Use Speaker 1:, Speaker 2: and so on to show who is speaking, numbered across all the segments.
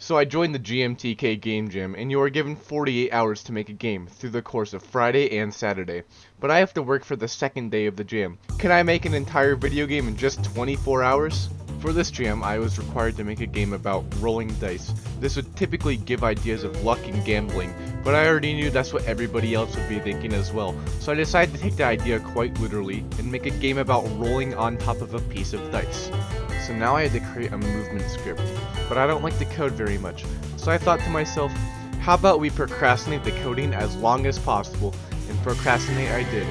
Speaker 1: So I joined the GMTK game jam, and you are given 48 hours to make a game through the course of Friday and Saturday. But I have to work for the second day of the jam. Can I make an entire video game in just 24 hours? For this jam, I was required to make a game about rolling dice. This would typically give ideas of luck and gambling, but I already knew that's what everybody else would be thinking as well. So I decided to take the idea quite literally and make a game about rolling on top of a piece of dice. So now I had to create a movement script, but I don't like to code very much. So I thought to myself, how about we procrastinate the coding as long as possible, and procrastinate I did.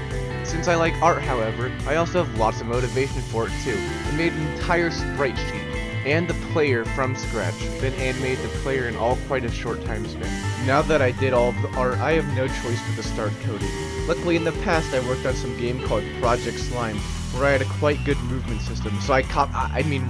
Speaker 1: Since I like art, however, I also have lots of motivation for it too, and made an entire sprite sheet and the player from scratch, then animated the player in all quite a short time span. Now that I did all of the art, I have no choice but to start coding. Luckily in the past I worked on some game called Project Slime, where I had a quite good movement system, so I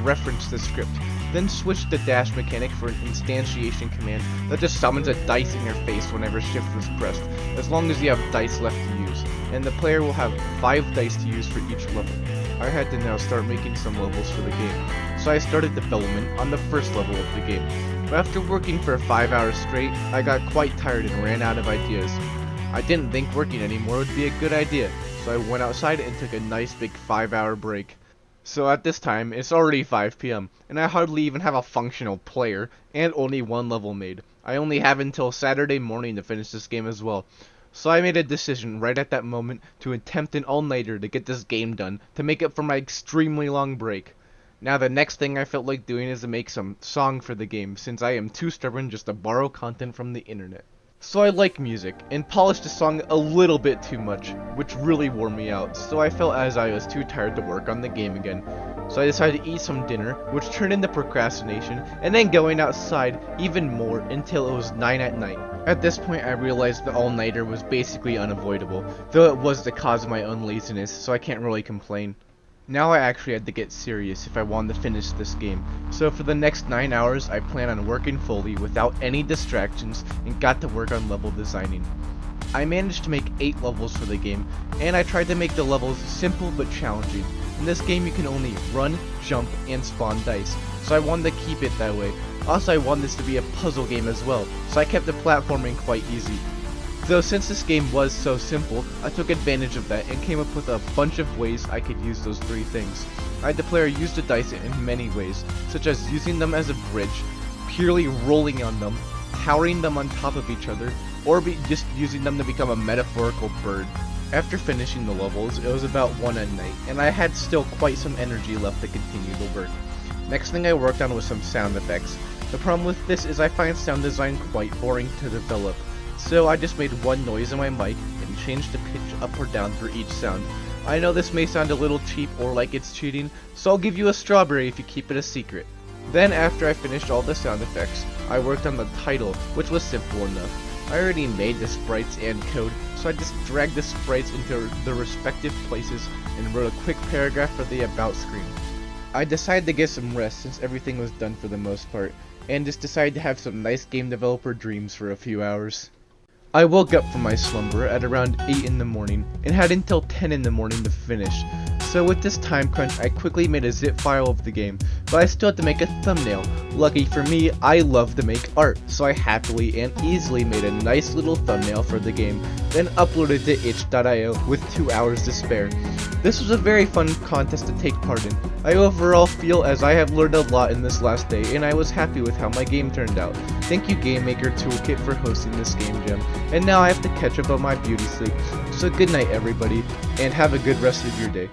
Speaker 1: referenced the script, then switched the dash mechanic for an instantiation command that just summons a dice in your face whenever shift is pressed, as long as you have dice left to use, and the player will have 5 dice to use for each level. I had to now start making some levels for the game, so I started development on the first level of the game. But after working for 5 hours straight, I got quite tired and ran out of ideas. I didn't think working anymore would be a good idea, so I went outside and took a nice big 5-hour break. So at this time, it's already 5 PM, and I hardly even have a functional player, and only one level made. I only have until Saturday morning to finish this game as well. So I made a decision right at that moment to attempt an all-nighter to get this game done, to make up for my extremely long break. Now the next thing I felt like doing is to make some song for the game, since I am too stubborn just to borrow content from the internet. So I like music, and polished the song a little bit too much, which really wore me out, so I felt as I was too tired to work on the game again. So I decided to eat some dinner, which turned into procrastination, and then going outside even more until it was 9 at night. At this point I realized the all-nighter was basically unavoidable, though it was the cause of my own laziness, so I can't really complain. Now I actually had to get serious if I wanted to finish this game, so for the next 9 hours I plan on working fully without any distractions and got to work on level designing. I managed to make 8 levels for the game, and I tried to make the levels simple but challenging. In this game you can only run, jump, and spawn dice, so I wanted to keep it that way. Also I wanted this to be a puzzle game as well, so I kept the platforming quite easy. Though since this game was so simple, I took advantage of that and came up with a bunch of ways I could use those 3 things. I had the player use the dice in many ways, such as using them as a bridge, purely rolling on them, towering them on top of each other, or just using them to become a metaphorical bird. After finishing the levels, it was about 1 at night, and I had still quite some energy left to continue the work. Next thing I worked on was some sound effects. The problem with this is I find sound design quite boring to develop. So I just made one noise in my mic and changed the pitch up or down for each sound. I know this may sound a little cheap or like it's cheating, so I'll give you a strawberry if you keep it a secret. Then after I finished all the sound effects, I worked on the title, which was simple enough. I already made the sprites and code, so I just dragged the sprites into the respective places and wrote a quick paragraph for the about screen. I decided to get some rest since everything was done for the most part, and just decided to have some nice game developer dreams for a few hours. I woke up from my slumber at around 8 in the morning and had until 10 in the morning to finish. So with this time crunch I quickly made a zip file of the game, but I still had to make a thumbnail. Lucky for me, I love to make art, so I happily and easily made a nice little thumbnail for the game, then uploaded to itch.io with 2 hours to spare. This was a very fun contest to take part in. I overall feel as I have learned a lot in this last day, and I was happy with how my game turned out. Thank you Game Maker Toolkit for hosting this game jam, and now I have to catch up on my beauty sleep. So good night everybody, and have a good rest of your day.